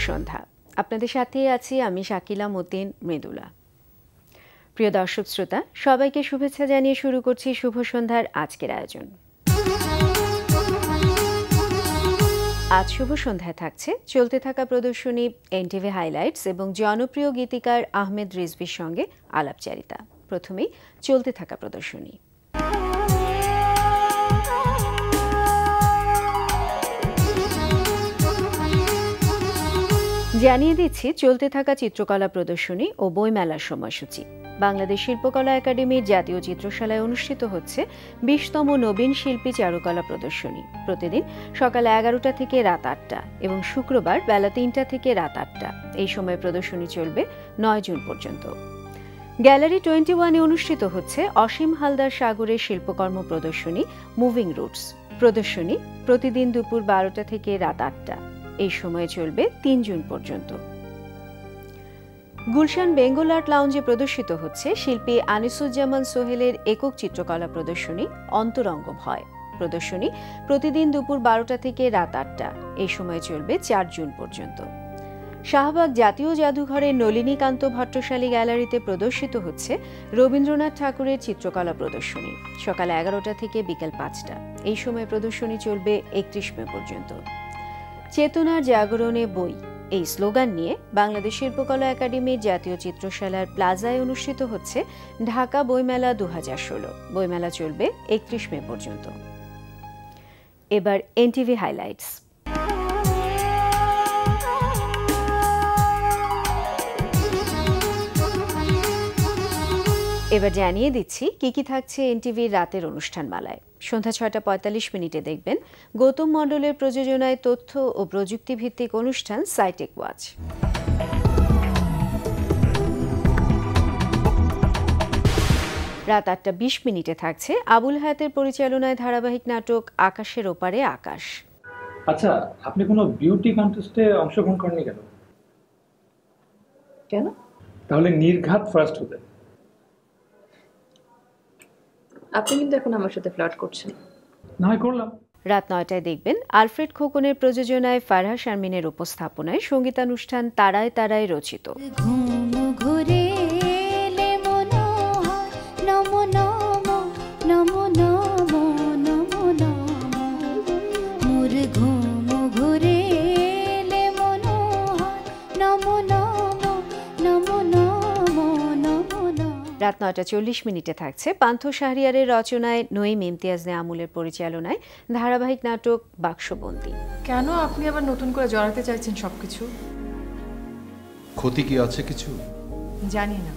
সন্ধ্যা। আপনাদের সাথে আছি আমি শাকিলা মতিন মৃদুলা। প্রিয় দর্শক শ্রোতা, সবাইকে শুভেচ্ছা জানিয়ে শুরু করছি শুভ সন্ধ্যার আজকের আয়োজন। আজ শুভ সন্ধ্যায় থাকছে চলতে থাকা প্রদর্শনী এনটিভি হাইলাইটস এবং জনপ্রিয় গীতিকার আহমেদ রিজভির সঙ্গে আলাপচারিতা। প্রথমেই চলতে থাকা প্রদর্শনী। জানিয়ে দিচ্ছি চলতে থাকা চিত্রকলা প্রদর্শনী ও বইমেলার সময়সূচি। বাংলাদেশ শিল্পকলা একাডেমির জাতীয় চিত্রশালায় অনুষ্ঠিত হচ্ছে 20তম নবীন শিল্পী চারুকলা প্রদর্শনী। প্রতিদিন সকাল 11টা থেকে রাত 8টা এবং শুক্রবার বেলা 3টা থেকে রাত 8টা। এই সময় প্রদর্শনী চলবে 9 জুন পর্যন্ত। গ্যালারি 21-এ অনুষ্ঠিত হচ্ছে অসীম হালদার সাগরের শিল্পকর্ম প্রদর্শনী মুভিং রুটস। প্রদর্শনী প্রতিদিন দুপুর 12টা থেকে রাত 8টা। এই সময় চলবে 3 জুন পর্যন্ত। গুলশান বেঙ্গল আর্ট লাউঞ্জে প্রদর্শিত হচ্ছে শিল্পী আনিসুজ্জামান সোহেলের একক চিত্রকলা প্রদর্শনী অন্তরঙ্গ ভয়। প্রদর্শনী প্রতিদিন দুপুর 12টা থেকে রাত 8টা। এই সময় চলবে 4 জুন পর্যন্ত। শাহবাগ জাতীয় জাদুঘরের নলিনীকান্ত ভট্টশালী গ্যালারিতে প্রদর্শিত হচ্ছে রবীন্দ্রনাথ ঠাকুরের চিত্রকলা প্রদর্শনী সকাল 11টা থেকে বিকেল 5টা। এই সময় প্রদর্শনী চলবে 31 মে পর্যন্ত। চেতনার জাগরণে বই এই স্লোগান নিয়ে বাংলাদেশ শিল্পকলা একাডেমির জাতীয় চিত্রশালার প্লাজায় অনুষ্ঠিত হচ্ছে ঢাকা বইমেলা 2016। বইমেলা চলবে 31 মে পর্যন্ত। এবার এনটিভি হাইলাইটস। এবার জানিয়ে দিচ্ছি কি কি থাকছে এনটিভির রাতের অনুষ্ঠানমালায়। সন্ধ্যা 6:45 দেখবেন গৌতম মণ্ডলের প্রযোজনায় তথ্য ও প্রযুক্তি ভিত্তিক অনুষ্ঠান সাইটেক ওয়াচ। রাত 8:20 থাকছে আবুল হায়াতের পরিচালনায় ধারাবাহিক নাটক আকাশের ওপারে আকাশ। আচ্ছা, আপনি কোনো বিউটি কন্টেস্টে অংশগ্রহণ করেননি কেন? কেন? তাহলে নির্ঘাত ফার্স্ট হতে। আপনি কিন্তু এখন আমার সাথে ফ্লার্ট করছেন। না হয় করলাম। রাত 9টায় দেখবেন আলফ্রেড খোকনের প্রযোজনায় ফারহা শারমিনের উপস্থাপনায় সঙ্গীতানুষ্ঠান তারায় তারায় রচিত। রাত 9:40 থাকছে পান্থ শাহরিয়ারের রচনায় নঈম ইমতিয়াজ নেয়ামুলের পরিচালনায় ধারাবাহিক নাটক বাক্সবন্দী। কেন আপনি আবার নতুন করে জড়াতে চাইছেন সবকিছু? ক্ষতি কি আছে কিছু? জানি না,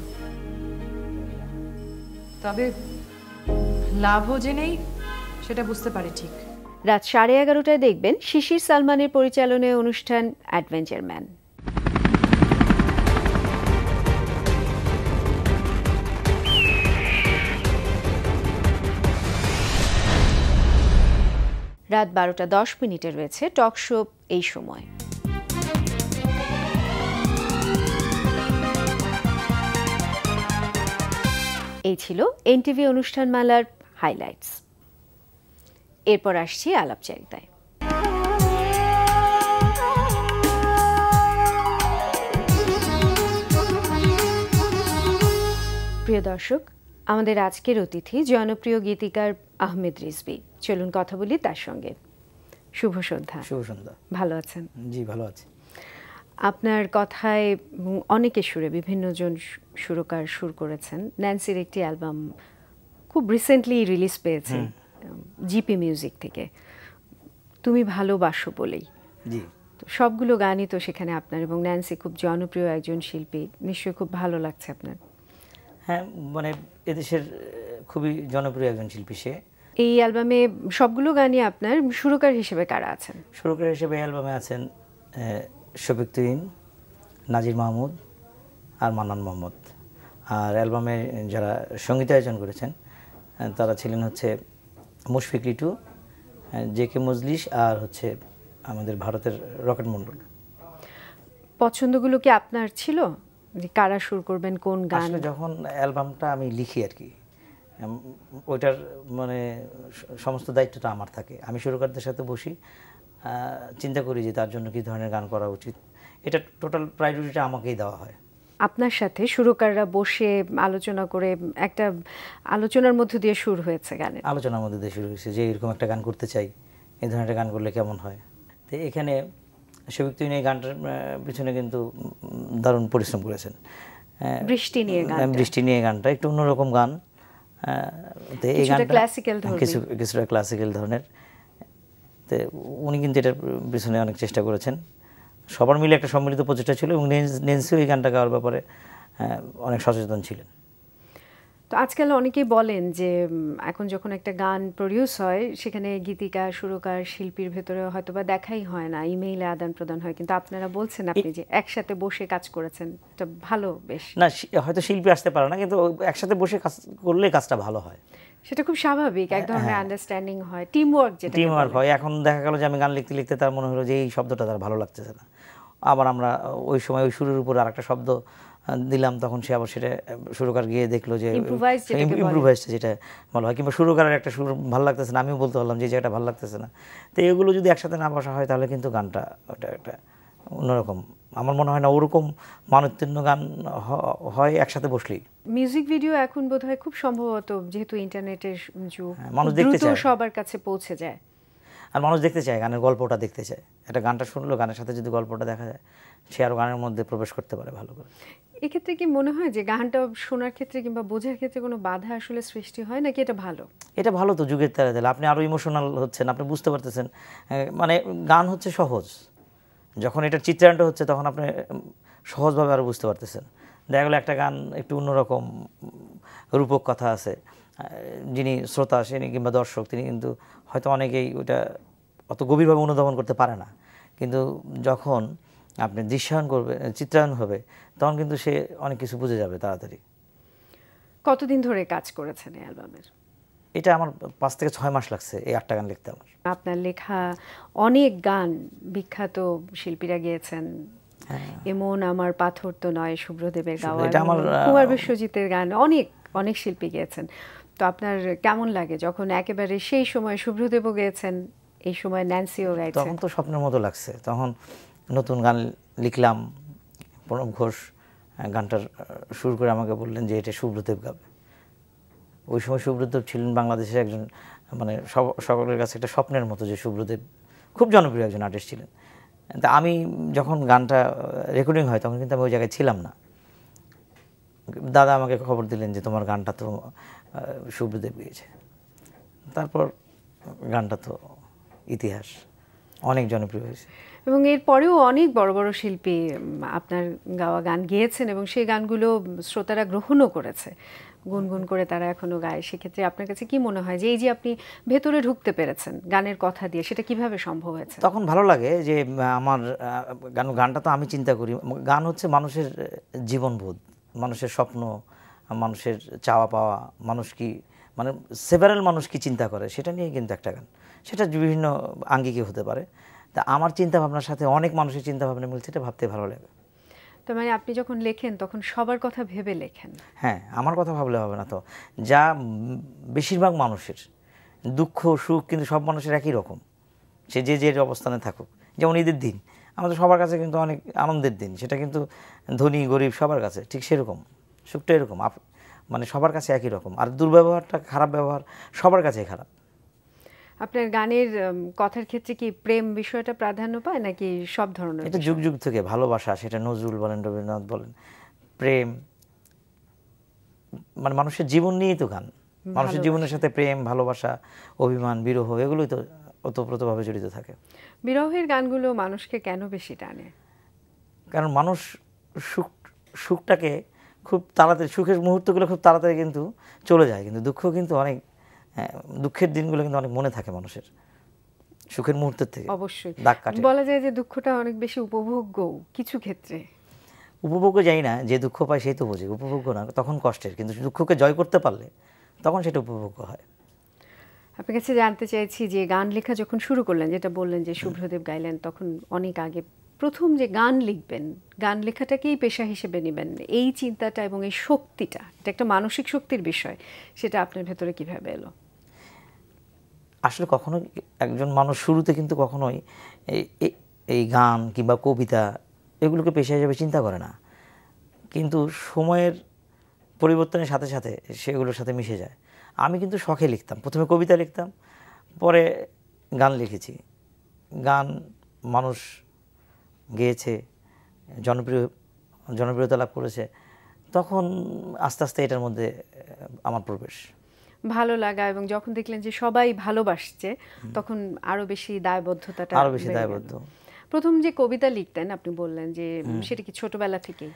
তবে লাভও জেনেই সেটা বুঝতে পারি ঠিক। রাত 11:30টায় দেখবেন শিশির সালমানের পরিচালনায় অনুষ্ঠান অ্যাডভেঞ্চার ম্যান। রাত 12:10 রয়েছে টক শো এই সময়। এই ছিল এনটিভি অনুষ্ঠানমালার হাইলাইটস। এরপর আসছি আলাপচারিতায়। প্রিয় দর্শক, আমাদের আজকের অতিথি জনপ্রিয় গীতিকার আহমেদ রিজভী। চলুন কথা বলি তার সঙ্গে। শুভ সন্ধ্যা। শুভ সন্ধ্যা। ভালো আছেন? জি, ভালো আছি। আপনার কথায় অনেকের সুরে বিভিন্ন জন সুরকার সুর করেছেন। ন্যান্সির একটি অ্যালবাম খুব রিসেন্টলি রিলিজ পেয়েছে জিপি মিউজিক থেকে, তুমি ভালোবাসো বলেই। জি, সবগুলো গানই তো সেখানে আপনার, এবং ন্যান্সি খুব জনপ্রিয় একজন শিল্পী, নিশ্চয়ই খুব ভালো লাগছে আপনার। হ্যাঁ, মানে এদেশের খুবই জনপ্রিয় একজন শিল্পী সে। এই অ্যালবামে সবগুলো গানই আপনার। সুরকার হিসেবে কারা আছেন? সুরকার হিসেবে অ্যালবামে আছেন শফিক তুহিন, নাজির মাহমুদ আর মান্নান মোহাম্মদ। আর অ্যালবামে যারা সঙ্গীতায়োজন করেছেন তারা ছিলেন হচ্ছে মুশফিক রিটু, জে.কে মজলিস আর হচ্ছে আমাদের ভারতের রকেট মণ্ডল। পছন্দগুলো কি আপনার ছিল যে কারা সুর করবেন, কোন গান? যখন অ্যালবামটা আমি লিখি আর কি, ওইটার মানে সমস্ত দায়িত্বটা আমার থাকে। আমি সুরকারদের সাথে বসি, চিন্তা করি যে তার জন্য কী ধরনের গান করা উচিত। এটা টোটাল প্রায়োরিটিটা আমাকেই দেওয়া হয়। আপনার সাথে সুরকাররা বসে আলোচনা করে একটা আলোচনার মধ্য দিয়ে সুর হয়েছে গানের। আলোচনার মধ্যে দিয়ে শুরু হয়েছে যে এরকম একটা গান করতে চাই, এই ধরনের একটা গান করলে কেমন হয়। তো এখানে শফিক তুহিন এই গানটার পিছনে কিন্তু দারুণ পরিশ্রম করেছেন। বৃষ্টি নিয়ে গান, বৃষ্টি নিয়ে গানটা একটু অন্যরকম গান, তো এই গানটা কিছুটা ক্লাসিক্যাল ধরনের। তো উনি কিন্তু এটার পিছনে অনেক চেষ্টা করেছেন, সবার মিলে একটা সম্মিলিত প্রচেষ্টা ছিল এবং নেন্সিও এই গানটা গাওয়ার ব্যাপারে অনেক সচেতন ছিলেন। তো আজকাল অনেকেই বলেন যে এখন যখন একটা গান প্রডিউস হয় সেখানে গীতিকার, সুরকার, শিল্পীর ভেতরে হয়তো বা দেখাই হয় না, ইমেইলে আদান প্রদান হয়, কিন্তু আপনারা বলছেন আপনি যে একসাথে বসে কাজ করেছেন, এটা ভালো। বেশ না, হয়তো শিল্পী আসতে পারে না, কিন্তু একসাথে বসে কাজ করলে কাজটা ভালো হয়, সেটা খুব স্বাভাবিক। এক ধরনের আন্ডারস্ট্যান্ডিং হয়, টিম ওয়ার্ক, যেটা টিম ওয়ার্ক হয়। এখন দেখা গেল যে আমি গান লিখতে লিখতে তার মনে হলো যে এই শব্দটা তার ভালো লাগতেছে না, আবার আমরা ওই সময় ওই সুরের উপর আরেকটা শব্দ দিলাম, তখন সে আবার সেটা সুরকার গিয়ে দেখলো যে ইম্প্রোভাইজটা যেটা বলা হয়, কিংবা সুরকারের একটা সুর ভালো লাগতেছে না, আমিও বলতে পারলাম যে জায়গাটা ভালো লাগতেছে না। তো এগুলো যদি একসাথে না বসা হয় তাহলে কিন্তু গানটা ওটা একটা অন্যরকম, আমার মনে হয় না ওরকম মানোত্তীর্ণ গান হয় একসাথে বসলেই। মিউজিক ভিডিও এখন বোধহয় খুব সম্ভবত, যেহেতু ইন্টারনেটের যুগ, মানুষ দেখতে চায়, সবার কাছে পৌঁছে যায়, আর মানুষ দেখতে চায়, গানের গল্পটা দেখতে চায়। একটা গানটা শুনলো, গানের সাথে যদি গল্পটা দেখা যায়, সে আরও গানের মধ্যে প্রবেশ করতে পারে ভালো করে। এক্ষেত্রে কি মনে হয় যে গানটা শোনার ক্ষেত্রে কিংবা বোঝার ক্ষেত্রে কোনো বাধা আসলে সৃষ্টি হয় নাকি এটা ভালো? এটা ভালো, তো যুগের তালে তালে আপনি আরও ইমোশনাল হচ্ছেন, আপনি বুঝতে পারতেছেন। মানে গান হচ্ছে সহজ, যখন এটার চিত্রায়নটা হচ্ছে তখন আপনি সহজভাবে আরও বুঝতে পারতেছেন। দেখা গেলো একটা গান একটু অন্যরকম রূপক কথা আছে, যিনি শ্রোতা সে কিংবা দর্শক তিনি কিন্তু হয়তো অনেকেই ওটা অত গভীরভাবে অনুধাবন করতে পারে না, কিন্তু যখন আপনি দৃশ্যায়ন করবে, চিত্রায়ন হবে, তখন কিন্তু সে অনেক কিছু বুঝে যাবে তাড়াতাড়ি। কতদিন ধরে কাজ করেছেন এই অ্যালবামের? এটা আমার 5 থেকে 6 মাস লাগছে এই 8টা গান লিখতে আমার। আপনার লেখা অনেক গান বিখ্যাত শিল্পীরা গেয়েছেন, এমন আমার পাথর তো নয় শুভ্রদেবের গাওয়া, কুমার বিশ্বজিতের গান অনেক অনেক শিল্পী গেয়েছেন। তো আপনার কেমন লাগে যখন একেবারে সেই সময় শুভ্রদেবও গেয়েছেন, এই সময় ন্যান্সিও গাইছেন? তখন তো স্বপ্নের মতো লাগছে। তখন নতুন গান লিখলাম, প্রণব ঘোষ গানটার সুর করে আমাকে বললেন যে এটা শুভ্রদেব গাবে। ওই সময় শুভ্রদেব ছিলেন বাংলাদেশের একজন, মানে সকলের কাছে একটা স্বপ্নের মতো, যে শুভ্রদেব খুব জনপ্রিয় একজন আর্টিস্ট ছিলেন। তা আমি যখন গানটা রেকর্ডিং হয় তখন কিন্তু আমি ওই জায়গায় ছিলাম না। দাদা আমাকে খবর দিলেন যে তোমার গানটা তো শুভ্রদেব গেয়েছে। তারপর গানটা তো ইতিহাস, অনেক জনপ্রিয় হয়েছে। এবং এরপরেও অনেক বড় বড় শিল্পী আপনার গাওয়া গান গেয়েছেন এবং সেই গানগুলো শ্রোতারা গ্রহণও করেছে, গুনগুন করে তারা এখনো গায়। সেক্ষেত্রে আপনার কাছে কি মনে হয় যে এই যে আপনি ভেতরে ঢুকতে পেরেছেন গানের কথা দিয়ে, সেটা কিভাবে সম্ভব হয়েছে? তখন ভালো লাগে যে আমার গানটা তো আমি চিন্তা করি, গান হচ্ছে মানুষের জীবনবোধ, মানুষের স্বপ্ন, মানুষের চাওয়া পাওয়া, মানুষ কি মানে সেভারেল মানুষ কি চিন্তা করে সেটা নিয়ে কিন্তু একটা গান, সেটা বিভিন্ন আঙ্গিকে হতে পারে। তা আমার চিন্তা ভাবনার সাথে অনেক মানুষের চিন্তা ভাবনা মিলছে, এটা ভাবতে ভালো লাগে। তো মানে আপনি যখন লেখেন তখন সবার কথা ভেবে লেখেন? হ্যাঁ, আমার কথা ভাবলে হবে না তো। যা বেশিরভাগ মানুষের দুঃখ সুখ কিন্তু সব মানুষের একই রকম, সে যে যে অবস্থানে থাকুক। যেমন ঈদের দিন আমাদের সবার কাছে কিন্তু অনেক আনন্দের দিন, সেটা কিন্তু ধনী গরিব সবার কাছে ঠিক সেরকম, সুখটা এরকম, মানে সবার কাছে একই রকম। আর দুর্ব্যবহারটা, খারাপ ব্যবহার সবার কাছে খারাপ। আপনার গানের কথার ক্ষেত্রে কি প্রেম বিষয়টা প্রাধান্য পায় নাকি সব ধরনের? এটা যুগ যুগ থেকে ভালোবাসা, সেটা নজরুল বলেন, রবীন্দ্রনাথ বলেন, প্রেম মানে মানুষের জীবন নিয়েই তো গান। মানুষের জীবনের সাথে প্রেম, ভালোবাসা, অভিমান, বিরহ এগুলোই তো ওতপ্রোতভাবে জড়িত থাকে। বিরহের গানগুলো মানুষকে কেন বেশি টানে? কারণ মানুষ সুখটাকে খুব তাড়াতাড়ি, সুখের মুহূর্তগুলো খুব তাড়াতাড়ি কিন্তু চলে যায়, কিন্তু দুঃখ কিন্তু অনেক, দুঃখের দিনগুলো কিন্তু অনেক মনে থাকে মানুষের সুখের মুহূর্তের থেকে। অবশ্যই দাগ কাটে। বলা যায় যে দুঃখটা অনেক বেশি উপভোগ্য কিছু ক্ষেত্রে। উপভোগ্য যাই না, যে দুঃখ পায় সেই তো বোঝে, উপভোগ্য না তখন কষ্টের, কিন্তু দুঃখকে জয় করতে পারলে তখন সেটা উপভোগ্য হয়। আপনার কাছে জানতে চাইছি যে গান লেখা যখন শুরু করলেন, যেটা বললেন যে শুভ্রদেব গাইলেন, তখন অনেক আগে প্রথম যে গান লিখবেন, গান লেখাটাকেই পেশা হিসেবে নেবেন, এই চিন্তাটা এবং এই শক্তিটা, এটা একটা মানসিক শক্তির বিষয়, সেটা আপনার ভেতরে কিভাবে এলো? আসলে কখনো একজন মানুষ শুরুতে কিন্তু কখনোই এই গান কিংবা কবিতা এগুলোকে পেশা হিসেবে চিন্তা করে না, কিন্তু সময়ের পরিবর্তনের সাথে সাথে সেগুলোর সাথে মিশে যায়। আমি কিন্তু শখে লিখতাম, প্রথমে কবিতা লিখতাম, পরে গান লিখেছি। গান মানুষ গেয়েছে, জনপ্রিয়তা লাভ করেছে, তখন আস্তে আস্তে এটার মধ্যে আমার প্রবেশ। ভালো লাগা এবং যখন দেখলেন যে সবাই ভালোবাসছে তখন আরো বেশি দায়বদ্ধতাটা আরও বেশি বেড়ে গেল। দায়বদ্ধ। প্রথম যে কবিতা লিখতেন আপনি বললেন যে সেটা কি ছোটবেলা থেকেই?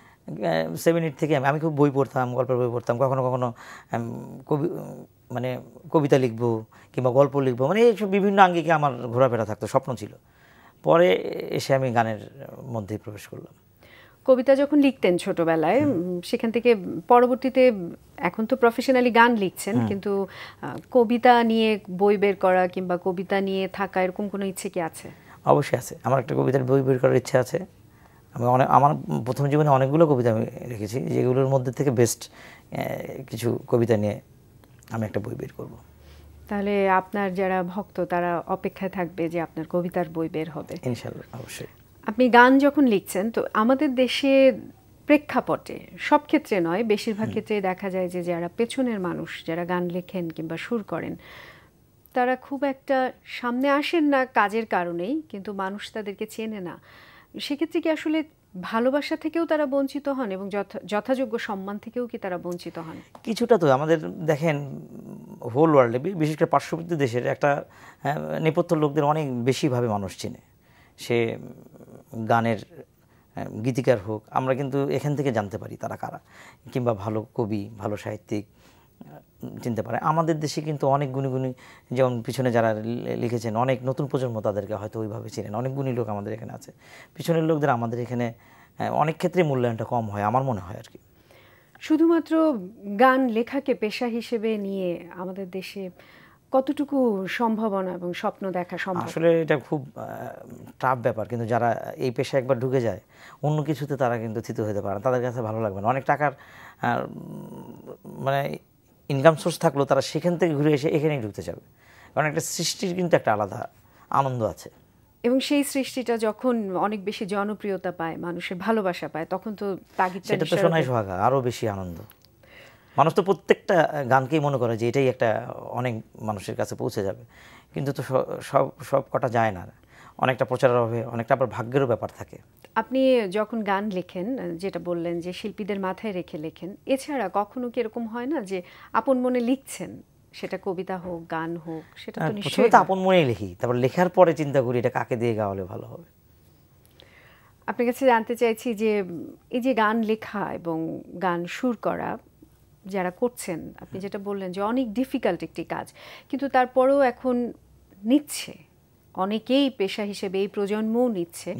7-8 থেকে আমি খুব বই পড়তাম, গল্পের বই পড়তাম, কখনো কখনো কবি মানে কবিতা লিখবো কিংবা গল্প লিখবো, মানে এইসব বিভিন্ন আঙ্গিকে আমার ঘোরাফেরা থাকতো, স্বপ্ন ছিল। পরে এসে আমি গানের মধ্যেই প্রবেশ করলাম। কবিতা যখন লিখতেন ছোটবেলায় সেখান থেকে পরবর্তীতে এখন তো প্রফেশনালি গান লিখছেন, কিন্তু কবিতা নিয়ে বই বের করা কিংবা কবিতা নিয়ে থাকা এরকম কোনো ইচ্ছে কি আছে? অবশ্যই আছে, আমার একটা কবিতার বই বের করার ইচ্ছা আছে। আমি আমার প্রথম জীবনে অনেকগুলো কবিতা আমি লিখেছি, যেগুলোর মধ্যে থেকে বেস্ট কিছু কবিতা নিয়ে আমি একটা বই বের করব। তাহলে আপনার যারা ভক্ত তারা অপেক্ষায় থাকবে যে আপনার কবিতার বই বের হবে ইনশাআল্লাহ, অবশ্যই। আপনি গান যখন লিখছেন তো আমাদের দেশে প্রেক্ষাপটে সব ক্ষেত্রে নয়, বেশিরভাগ ক্ষেত্রে দেখা যায় যে যারা পেছনের মানুষ, যারা গান লেখেন কিংবা সুর করেন, তারা খুব একটা সামনে আসেন না কাজের কারণেই, কিন্তু মানুষ তাদেরকে চেনে না। সেক্ষেত্রে কি আসলে ভালোবাসা থেকেও তারা বঞ্চিত হন এবং যথাযোগ্য সম্মান থেকেও কি তারা বঞ্চিত হন? কিছুটা তো আমাদের দেখেন হোল ওয়ার্ল্ডে, বিশেষ করে পার্শ্ববর্তী দেশের একটা নেপথ্য লোকদের অনেক বেশিভাবে মানুষ চেনে। সে গানের গীতিকার হোক, আমরা কিন্তু এখান থেকে জানতে পারি তারা কারা, কিংবা ভালো কবি, ভালো সাহিত্যিক চিনতে পারে। আমাদের দেশে কিন্তু অনেক গুণী যেমন পিছনে যারা লিখেছেন, অনেক নতুন প্রজন্ম তাদেরকে হয়তো ওইভাবে চেনেন। অনেক গুণী লোক আমাদের এখানে আছে, পিছনের লোকদের আমাদের এখানে অনেক ক্ষেত্রে মূল্যায়নটা কম হয় আমার মনে হয় আর কি। শুধুমাত্র গান লেখাকে পেশা হিসেবে নিয়ে আমাদের দেশে কতটুকু সম্ভাবনা এবং স্বপ্ন দেখা সম্ভব? আসলে এটা খুব টাফ ব্যাপার, কিন্তু যারা এই পেশায় একবার ঢুকে যায় অন্য কিছুতে তারা কিন্তু থিত হতে পারে না, তাদের কাছে ভালো লাগবে না। অনেক টাকার মানে ইনকাম সোর্স থাকলেও তারা সেখান থেকে ঘুরে এসে এখানেই ঢুকতে যাবে, কারণ একটা সৃষ্টির কিন্তু একটা আলাদা আনন্দ আছে। এবং সেই সৃষ্টিটা যখন অনেক বেশি জনপ্রিয়তা পায়, মানুষের ভালোবাসা পায়, তখন তো তাগিদটা সেটা তো সোনাই সোহাগা, আরও বেশি আনন্দ। মানুষ তো প্রত্যেকটা গানকেই মনে করে যে এটাই একটা অনেক মানুষের কাছে পৌঁছে যাবে, কিন্তু তো সব কটা যায় না, অনেকটা প্রচারের অভাবে, অনেকটা আবার ভাগ্যেরও ব্যাপার থাকে। আপনি যখন গান লেখেন, যেটা বললেন যে শিল্পীদের মাথায় রেখে লেখেন, এছাড়া কখনো কি এরকম হয় না যে আপন মনে লিখছেন, সেটা কবিতা হোক গান হোক, সেটা তো প্রথমে নিশ্চয়ই তো আপন মনেই লিখি, তারপর লেখার পরে চিন্তা করি এটা কাকে দিয়ে গাওয়ালে ভালো হবে। আপনার কাছে জানতে চাইছি যে এই যে গান লেখা এবং গান সুর করা যারা করছেন, আপনি যেটা বললেন যে অনেক ডিফিকাল্ট একটি কাজ, কিন্তু তারপরেও এখন নিচ্ছে অনেকেই পেশা হিসেবে, এই প্রজন্মও নিচ্ছে।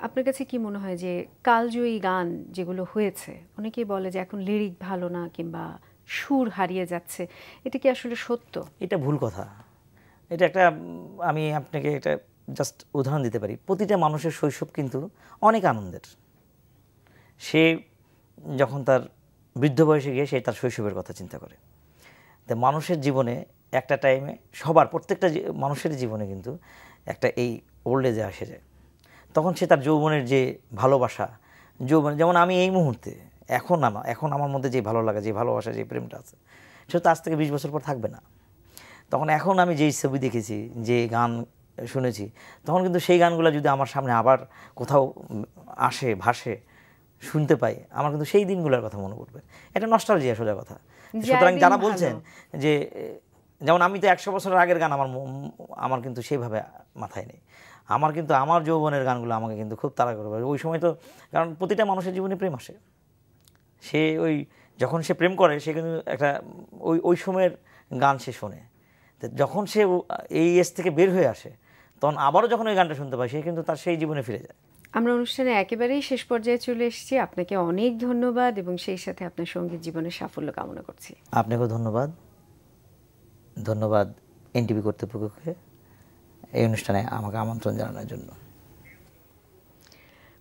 আপনার কাছে কি মনে হয় যে কালজয়ী গান যেগুলো হয়েছে, অনেকেই বলে যে এখন লিরিক ভালো না কিংবা সুর হারিয়ে যাচ্ছে, এটা কি আসলে সত্য? এটা ভুল কথা। এটা একটা, আমি আপনাকে একটা জাস্ট উদাহরণ দিতে পারি। প্রতিটা মানুষের শৈশব কিন্তু অনেক আনন্দের। সে যখন তার বৃদ্ধ বয়সে গিয়ে সে তার শৈশবের কথা চিন্তা করে। তো মানুষের জীবনে একটা টাইমে প্রত্যেকটা মানুষের জীবনে কিন্তু একটা এই ওল্ড এজে আসে যায়, তখন সে তার যৌবনের যে ভালোবাসা, যেমন আমি এই মুহূর্তে এখন আমার মধ্যে যে ভালো লাগা, যে ভালোবাসা, যে প্রেমটা আছে, সেটা তো আজ থেকে 20 বছর পর থাকবে না। তখন এখন আমি যেই ছবি দেখেছি, যে গান শুনেছি, তখন কিন্তু সেই গানগুলো যদি আমার সামনে আবার কোথাও আসে, ভাসে, শুনতে পাই, আমার কিন্তু সেই দিনগুলোর কথা মনে পড়বে। এটা নস্টালজিয়া, সোজা কথা। সুতরাং যারা বলছেন যে, যেমন আমি তো 100 বছরের আগের গান আমার কিন্তু সেইভাবে মাথায় নেই। আমার কিন্তু আমার যৌবনের গানগুলো আমাকে কিন্তু খুব তাড়া করে। ওই সময় তো, কারণ প্রতিটা মানুষের জীবনে প্রেম আসে, সে যখন সে প্রেম করে সে কিন্তু একটা ওই সময়ের গান সে শোনে। তো যখন সে এই এজ থেকে বের হয়ে আসে, তখন আবারও যখন ওই গানটা শুনতে পায়, সে কিন্তু তার সেই জীবনে ফিরে যায়। আমরা অনুষ্ঠানে একেবারেই শেষ পর্যায়ে চলে এসেছি। আপনাকে অনেক ধন্যবাদ এবং সেই সাথে আপনার সঙ্গীত জীবনের সাফল্য কামনা করছি। আপনাকেও ধন্যবাদ এনটিভি কর্তৃপক্ষকে এই অনুষ্ঠানে আমাকে আমন্ত্রণ জানানোর জন্য।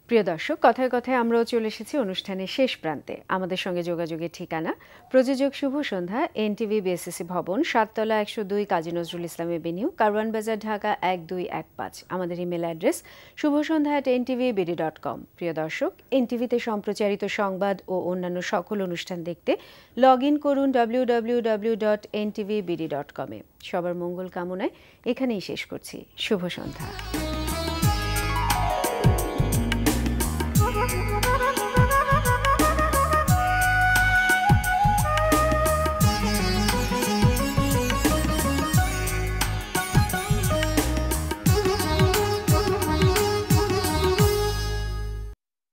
প্রিয় দর্শক, কথায় কথায় আমরাও চলে এসেছি অনুষ্ঠানের শেষ প্রান্তে। আমাদের সঙ্গে যোগাযোগের ঠিকানা প্রযোজক শুভ সন্ধ্যা, এনটিভি বিএসসিসি ভবন, 7তলা 102, কাজী নজরুল ইসলাম এভিনিউ, কারওয়ান বাজার, ঢাকা 1215। আমাদের ইমেল অ্যাড্রেস shubhsondha@ntvbd.com। প্রিয় দর্শক, এনটিভিতে সম্প্রচারিত সংবাদ ও অন্যান্য সকল অনুষ্ঠান দেখতে লগ ইন করুন www.ntvbd.com-এ। সবার মঙ্গল কামনায় এখানেই শেষ করছি। শুভ সন্ধ্যা।